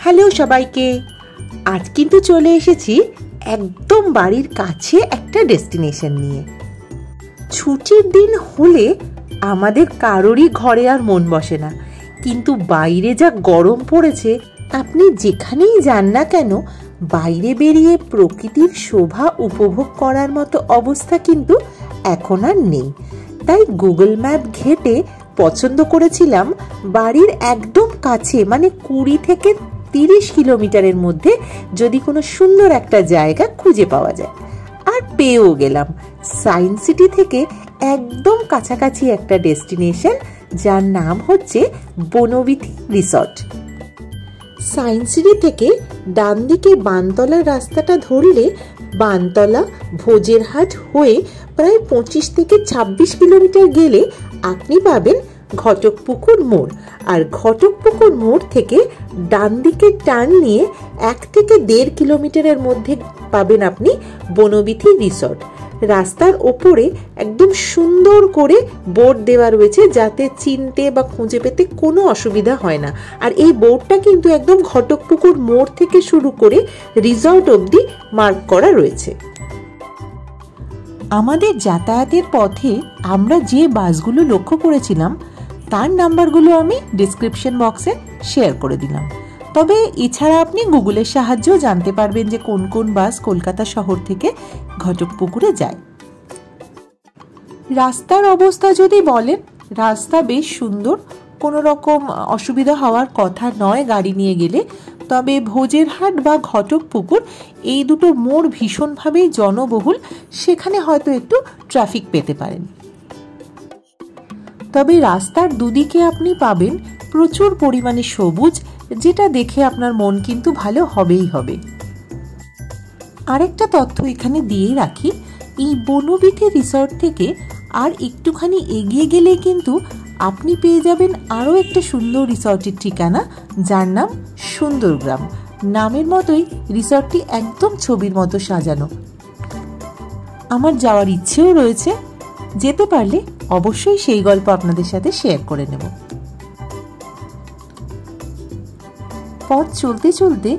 Hello সবাইকে, আজ কিন্তু চলে এসেছি একদম বাড়ির কাছে একটা ডেস্টিনেশন নিয়ে। ছুটির দিন হলে আমাদের কারোরই ঘরে আর মন বসে না, কিন্তু বাইরে যা গরম পড়েছে, আপনি যেখানেই যান না কেন বাইরে বেরিয়ে প্রকৃতির শোভা উপভোগ করার মতো অবস্থা কিন্তু এখন আর নেই। তাই গুগল ম্যাপ ঘেঁটে পছন্দ করেছিলাম বাড়ির একদম কাছে, মানে 20 থেকে 30 কিলোমিটারের মধ্যে যদি কোনো সুন্দর একটা জায়গা খুঁজে পাওয়া যায়। আর পেয়েও গেলাম সায়েন্স সিটি থেকে একদম কাছাকাছি একটা ডেস্টিনেশন, যার নাম হচ্ছে বনবিথি রিসর্ট। সায়েন্স সিটি থেকে ডান দিকে বানতলার রাস্তাটা ধরলে বানতলা ভোজেরহাট হয়ে প্রায় 25 থেকে 26 কিলোমিটার গেলে আপনি পাবেন ঘটকপুকুর মোড়। আর ঘটকপুকুর মোড় থেকে ডান দিকে টার্ন নিয়ে 1 থেকে 1.5 কিলোমিটারের মধ্যে পাবেন আপনি বনবিথি রিসর্ট। রাস্তার ওপরে একদম সুন্দর করে বোর্ড দেওয়া রয়েছে, যাতে চিনতে বা খুঁজে পেতে কোনো অসুবিধা হয় না। আর এই বোর্ডটা কিন্তু একদম ঘটকপুকুর মোড় থেকে শুরু করে রিসর্ট অবধি মার্ক করা রয়েছে। আমাদের যাতায়াতের পথে আমরা যে বাসগুলো লক্ষ্য করেছিলাম তার নাম্বারগুলো আমি ডিসক্রিপশন বক্সে শেয়ার করে দিলাম। তবে এছাড়া আপনি গুগলের সাহায্যেও জানতে পারবেন যে কোন কোন বাস কলকাতা শহর থেকে ঘটকপুকুরে যায়। রাস্তার অবস্থা যদি বলেন, রাস্তা বেশ সুন্দর, কোনো রকম অসুবিধা হওয়ার কথা নয় গাড়ি নিয়ে গেলে। তবে ভোজেরহাট বা ঘটকপুকুর এই দুটো মোড় ভীষণভাবেই জনবহুল, সেখানে হয়তো একটু ট্রাফিক পেতে পারেন। তবে রাস্তার দুদিকে আপনি পাবেন প্রচুর পরিমাণে সবুজ, যেটা দেখে আপনার মন কিন্তু ভালো হবেই হবে। আরেকটা তথ্য এখানে দিয়ে রাখি, এই বনবিথি রিসর্ট থেকে আর একটুখানি এগিয়ে গেলে কিন্তু আপনি পেয়ে যাবেন আরও একটা সুন্দর রিসর্টের ঠিকানা, যার নাম সুন্দরগ্রাম। নামের মতোই রিসর্টটি একদম ছবির মতো সাজানো। আমার যাওয়ার ইচ্ছেও রয়েছে, যেতে পারলে অবশ্যই সেই গল্প আপনাদের সাথে শেয়ার করে নেব। পথ চলতে চলতে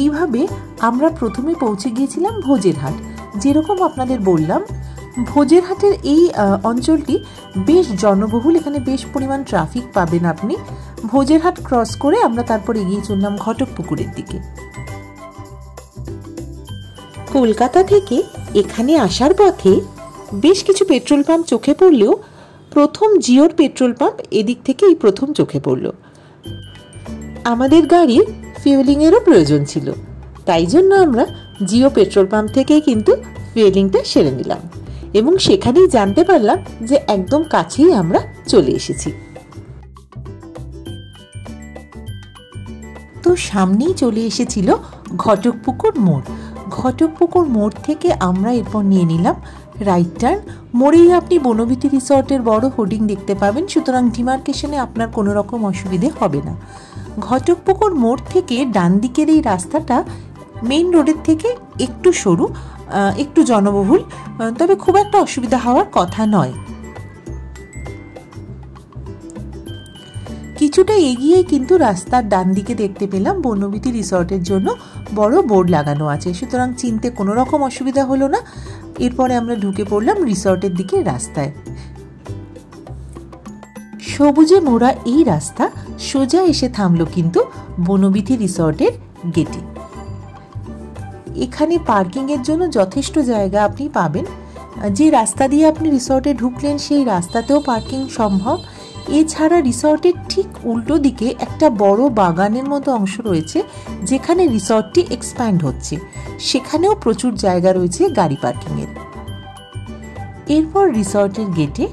এইভাবে আমরা প্রথমে পৌঁছে গিয়েছিলাম ভোজেরহাট। যেরকম আপনাদের বললাম, ভোজেরহাটের এই অঞ্চলটি বেশ জনবহুল, এখানে বেশ পরিমাণ ট্রাফিক পাবেন আপনি। ভোজেরহাট ক্রস করে আমরা তারপর এগিয়ে চললাম ঘটকপুকুরের দিকে। কলকাতা থেকে এখানে আসার পথে বেশ কিছু পেট্রোল পাম্প চোখে পড়লেও প্রথম জিওর পেট্রোল পাম্প এদিক থেকেই প্রথম চোখে পড়ল। আমাদের গাড়ির ফিউলিংয়েরও প্রয়োজন ছিল, তাই জন্য আমরা জিও পেট্রোল পাম্প থেকেই কিন্তু ফিউলিংটা সেরে নিলাম এবং সেখানেই জানতে পারলাম যে একদম কাছেই আমরা চলে এসেছি। তো সামনেই চলে এসেছিল ঘটকপুকুর মোড়। ঘটকপুকুর মোড় থেকে আমরা এরপর নিয়ে নিলাম রাইট টার্ন। মোড়েই আপনি বনবিথি রিসর্টের বড় হোর্ডিং দেখতে পাবেন, সুতরাং ডিমার্কেশনে আপনার কোনো রকম অসুবিধে হবে না। ঘটকপুকুর মোড় থেকে ডান দিকের এই রাস্তাটা মেইন রোডের থেকে একটু সরু, একটু জনবহুল, তবে খুব একটা অসুবিধা হওয়ার কথা নয়। কিছুটা এগিয়ে কিন্তু রাস্তার ডান দিকে দেখতে পেলাম বনবিথি রিসর্টের জন্য বড় বোর্ড লাগানো আছে, সুতরাং চিনতে কোনো রকম অসুবিধা হলো না। এরপরে আমরা ঢুকে পড়লাম রিসর্টের দিকে রাস্তায়। সবুজে মোড়া এই রাস্তা সোজা এসে থামলো কিন্তু বনবিথি রিসর্টের গেটে। এখানে পার্কিংয়ের জন্য যথেষ্ট জায়গা আপনি পাবেন। যে রাস্তা দিয়ে আপনি রিসর্টে ঢুকলেন সেই রাস্তাতেও পার্কিং সম্ভব। এছাড়া রিসর্টের ঠিক উল্টো দিকে একটা বড় বাগানের মতো অংশ রয়েছে, যেখানে রিসর্টটি এক্সপ্যান্ড হচ্ছে, সেখানেও প্রচুর জায়গা রয়েছে গাড়ি পার্কিংয়ের। এরপর রিসর্টের গেটে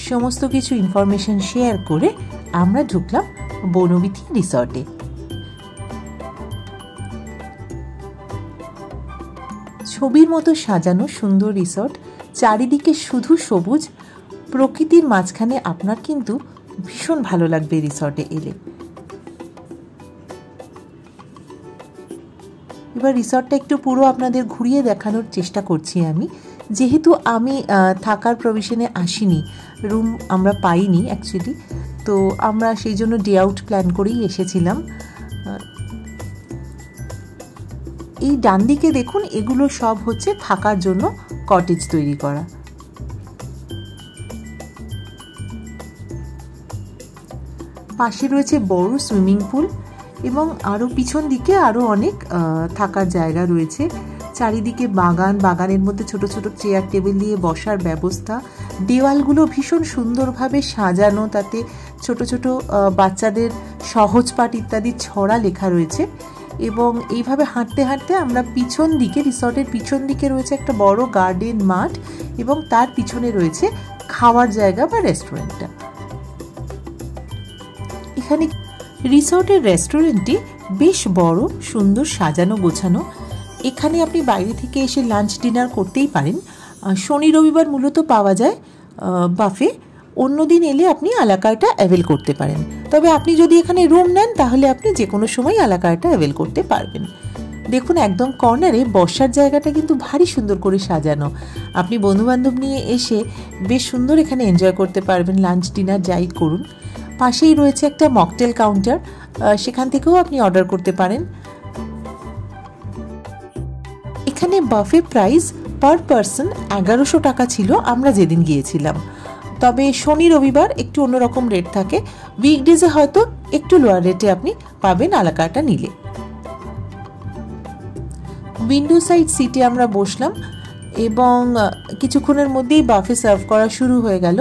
সমস্ত কিছু ইনফরমেশন শেয়ার করে আমরা ঢুকলাম বনবিথি রিসর্টে। ছবির মতো সাজানো সুন্দর রিসর্ট, চারিদিকে শুধু সবুজ, প্রকৃতির মাঝখানে আপনার কিন্তু ভীষণ ভালো লাগবে রিসর্টে এলে। এবার রিসর্টটা একটু পুরো আপনাদের ঘুরিয়ে দেখানোর চেষ্টা করছি আমি, যেহেতু আমি থাকার প্রভিশনে আসিনি, রুম আমরা পাইনি অ্যাকচুয়ালি, তো আমরা সেই জন্য ডে আউট প্ল্যান করেই এসেছিলাম। এই ডান দিকে দেখুন, এগুলো সব হচ্ছে থাকার জন্য কটেজ তৈরি করা। পাশে রয়েছে বড় সুইমিং পুল এবং আরও পিছন দিকে আরও অনেক থাকার জায়গা রয়েছে। চারিদিকে বাগান, বাগানের মধ্যে ছোট ছোট চেয়ার টেবিল দিয়ে বসার ব্যবস্থা। দেওয়ালগুলো ভীষণ সুন্দরভাবে সাজানো, তাতে ছোট ছোট বাচ্চাদের সহজ পাঠ ইত্যাদি ছড়া লেখা রয়েছে। এবং এইভাবে হাঁটতে হাঁটতে আমরা পিছন দিকে, রিসর্টের পিছন দিকে রয়েছে একটা বড় গার্ডেন মাঠ এবং তার পিছনে রয়েছে খাওয়ার জায়গা বা রেস্টুরেন্টটা। এখানে রিসর্টের রেস্টুরেন্টটি বেশ বড়, সুন্দর সাজানো গোছানো। এখানে আপনি বাইরে থেকে এসে লাঞ্চ ডিনার করতেই পারেন। শনি রবিবার মূলত পাওয়া যায় বাফে, অন্য দিন এলে আপনি আলাকার্টা অ্যাভেল করতে পারেন। তবে আপনি যদি এখানে রুম নেন তাহলে আপনি যে কোনো সময় আলাকার্টা অ্যাভেল করতে পারবেন। দেখুন একদম কর্নারে বসার জায়গাটা কিন্তু ভারী সুন্দর করে সাজানো। আপনি বন্ধুবান্ধব নিয়ে এসে বেশ সুন্দর এখানে এনজয় করতে পারবেন, লাঞ্চ ডিনার যাই করুন। পাশেই রয়েছে একটা মকটেল কাউন্টার, সেখান থেকেও আপনি অর্ডার করতে পারেন। এখানে বাফে প্রাইস পার পারসন 1100 টাকা ছিল আমরা যেদিন গিয়েছিলাম। তবে শনি রবিবার একটু অন্যরকম রেট থাকে, উইকডেজে হয়তো একটু লোয়ার রেটে আপনি পাবেন আলাকার্টা নিলে। উইন্ডো সাইড সিটে আমরা বসলাম এবং কিছুক্ষণের মধ্যেই বাফে সার্ভ করা শুরু হয়ে গেল।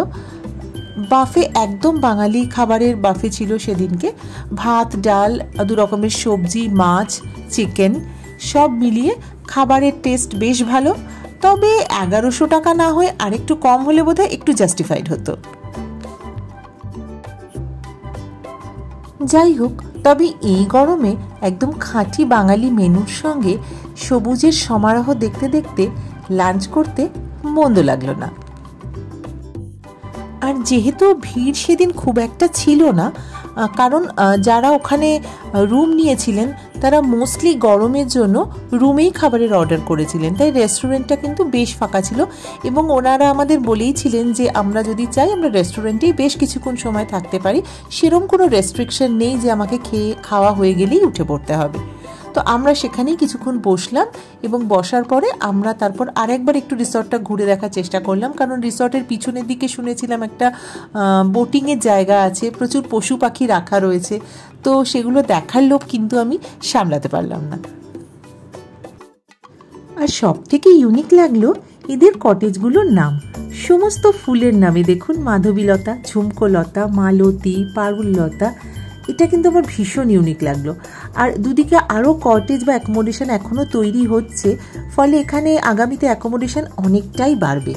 বাফে একদম বাঙালি খাবারের বাফে ছিল সেদিনকে। ভাত, ডাল, 2 রকমের সবজি, মাছ, চিকেন সব মিলিয়ে খাবারের টেস্ট বেশ ভালো। তবে 1100 টাকা না হয়ে আরেকটু কম হলে বোধহয় একটু জাস্টিফাইড হতো। যাই হোক, তবে এই গরমে একদম খাঁটি বাঙালি মেনুর সঙ্গে সবুজের সমারোহ দেখতে দেখতে লাঞ্চ করতে মন্দ লাগলো না। আর যেহেতু ভিড় সেদিন খুব একটা ছিল না, কারণ যারা ওখানে রুম নিয়েছিলেন তারা মোস্টলি গরমের জন্য রুমেই খাবারের অর্ডার করেছিলেন, তাই রেস্টুরেন্টটা কিন্তু বেশ ফাঁকা ছিল। এবং ওনারা আমাদের বলেইছিলেন যে আমরা যদি চাই আমরা রেস্টুরেন্টেই বেশ কিছুক্ষণ সময় থাকতে পারি, সেরকম কোনো রেস্ট্রিকশন নেই যে আমাকে খাওয়া হয়ে গেলেই উঠে পড়তে হবে। তো আমরা সেখানেই কিছুক্ষণ বসলাম এবং বসার পরে আমরা তারপর আরেকবার একটু রিসর্টটা ঘুরে দেখার চেষ্টা করলাম, কারণ রিসর্টের পিছনের দিকে শুনেছিলাম একটা বোটিংয়ের জায়গা আছে, প্রচুর পশু পাখি রাখা রয়েছে। তো সেগুলো দেখার লোভ কিন্তু আমি সামলাতে পারলাম না। আর সব থেকে ইউনিক লাগলো এদের কটেজগুলোর নাম, সমস্ত ফুলের নামে। দেখুন, মাধবীলতা, ঝুমকোলতা, মালতী, পারুললতা, এটা কিন্তু আমার ভীষণ ইউনিক লাগলো। আর দুদিকে আরও কটেজ বা অ্যাকোমোডেশন এখনও তৈরি হচ্ছে, ফলে এখানে আগামীতে অ্যাকোমোডেশন অনেকটাই বাড়বে।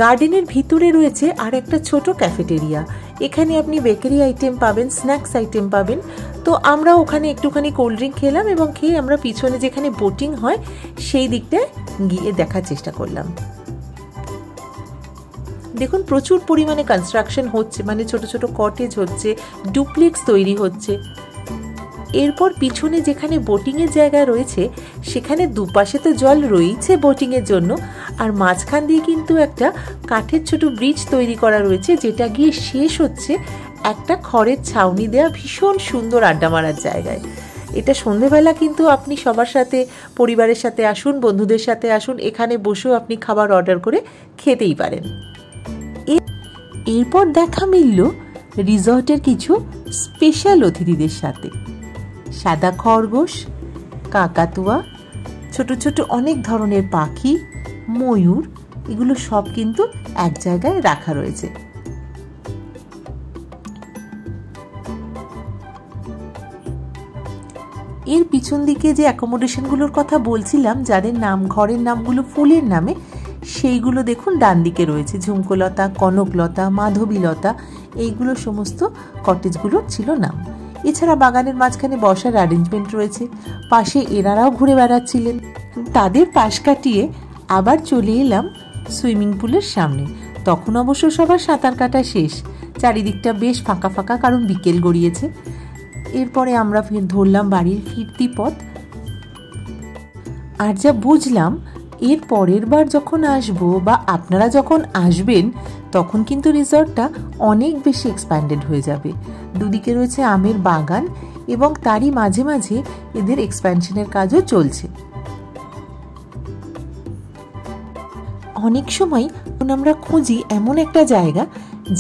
গার্ডেনের ভিতরে রয়েছে আর একটা ছোট ক্যাফেটেরিয়া, এখানে আপনি বেকারি আইটেম পাবেন, স্ন্যাক্স আইটেম পাবেন। তো আমরা ওখানে একটুখানি কোল্ড ড্রিঙ্ক খেলাম এবং খেয়ে আমরা পিছনে যেখানে বোটিং হয় সেই দিকটায় গিয়ে দেখার চেষ্টা করলাম। দেখুন প্রচুর পরিমাণে কনস্ট্রাকশন হচ্ছে, মানে ছোট ছোট কটেজ হচ্ছে, ডুপ্লেক্স তৈরি হচ্ছে। এরপর পিছনে যেখানে বোটিংয়ের জায়গা রয়েছে সেখানে দুপাশে তো জল রয়েছে বোটিংয়ের জন্য, আর মাঝখান দিয়ে কিন্তু একটা কাঠের ছোট ব্রিজ তৈরি করা রয়েছে, যেটা গিয়ে শেষ হচ্ছে একটা খড়ের ছাউনি দেওয়া ভীষণ সুন্দর আড্ডা মারার জায়গায়। এটা সন্ধেবেলা কিন্তু আপনি সবার সাথে, পরিবারের সাথে আসুন, বন্ধুদের সাথে আসুন, এখানে বসেও আপনি খাবার অর্ডার করে খেতেই পারেন। এরপর দেখা মিলল রিসর্টের কিছু স্পেশাল অতিথিদের সাথে। সাদা খরগোশ, কাকাতুয়া, ছোট ছোট অনেক ধরনের পাখি, ময়ূর, এগুলো সব কিন্তু এক জায়গায় রাখা রয়েছে। এর পিছন দিকে যে অ্যাকোমোডেশনগুলোর কথা বলছিলাম, যাদের নাম, ঘরের নামগুলো ফুলের নামে, সেইগুলো দেখুন ডান দিকে রয়েছে। ঝুমকোলতা, কনকলতা, মাধবীলতা, এইগুলো সমস্ত কটেজগুলোর ছিল নাম। এছাড়া বাগানের মাঝখানে বসার অ্যারেঞ্জমেন্ট রয়েছে, পাশে এনারাও ঘুরে বেড়াচ্ছিলেন। তাদের পাশ কাটিয়ে আবার চলে এলাম সুইমিং পুলের সামনে। তখন অবশ্য সবার সাঁতার কাটা শেষ, চারিদিকটা বেশ ফাঁকা ফাঁকা, কারণ বিকেল গড়িয়েছে। এরপরে আমরা ফের ধরলাম বাড়ির ফিরতি পথ। আর যা বুঝলাম, এর পরের বার যখন আসবো বা আপনারা যখন আসবেন তখন কিন্তু রিসর্টটা অনেক বেশি এক্সপ্যান্ডেড হয়ে যাবে। দুদিকে রয়েছে আমের বাগান এবং তারই মাঝে মাঝে এদের এক্সপ্যানশনের কাজও চলছে। অনেক সময় আমরা খুঁজি এমন একটা জায়গা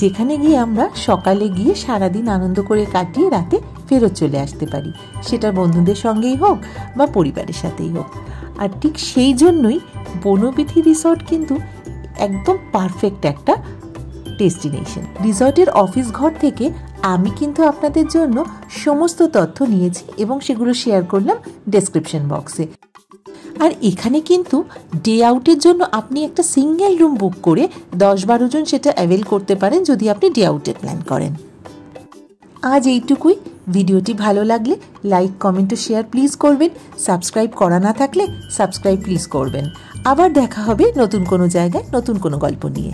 যেখানে গিয়ে আমরা সকালে গিয়ে সারাদিন আনন্দ করে কাটিয়ে রাতে ফেরত চলে আসতে পারি, সেটা বন্ধুদের সঙ্গেই হোক বা পরিবারের সাথেই হোক। আর ঠিক সেই জন্যই বনবিথি রিসর্ট কিন্তু একদম পারফেক্ট একটা ডেস্টিনেশন। রিসর্টের অফিস ঘর থেকে আমি কিন্তু আপনাদের জন্য সমস্ত তথ্য নিয়েছি এবং সেগুলো শেয়ার করলাম ডেসক্রিপশন বক্সে। আর এখানে কিন্তু ডে আউটের জন্য আপনি একটা সিঙ্গেল রুম বুক করে 10-12 জন সেটা অ্যাভেল করতে পারেন যদি আপনি ডে আউটের প্ল্যান করেন। আজ এইটুকুই। ভিডিওটি ভালো লাগলে লাইক, কমেন্ট ও শেয়ার প্লিজ করবেন। সাবস্ক্রাইব করা না থাকলে সাবস্ক্রাইব প্লিজ করবেন। আবার দেখা হবে নতুন কোনো জায়গায় নতুন কোনো গল্প নিয়ে।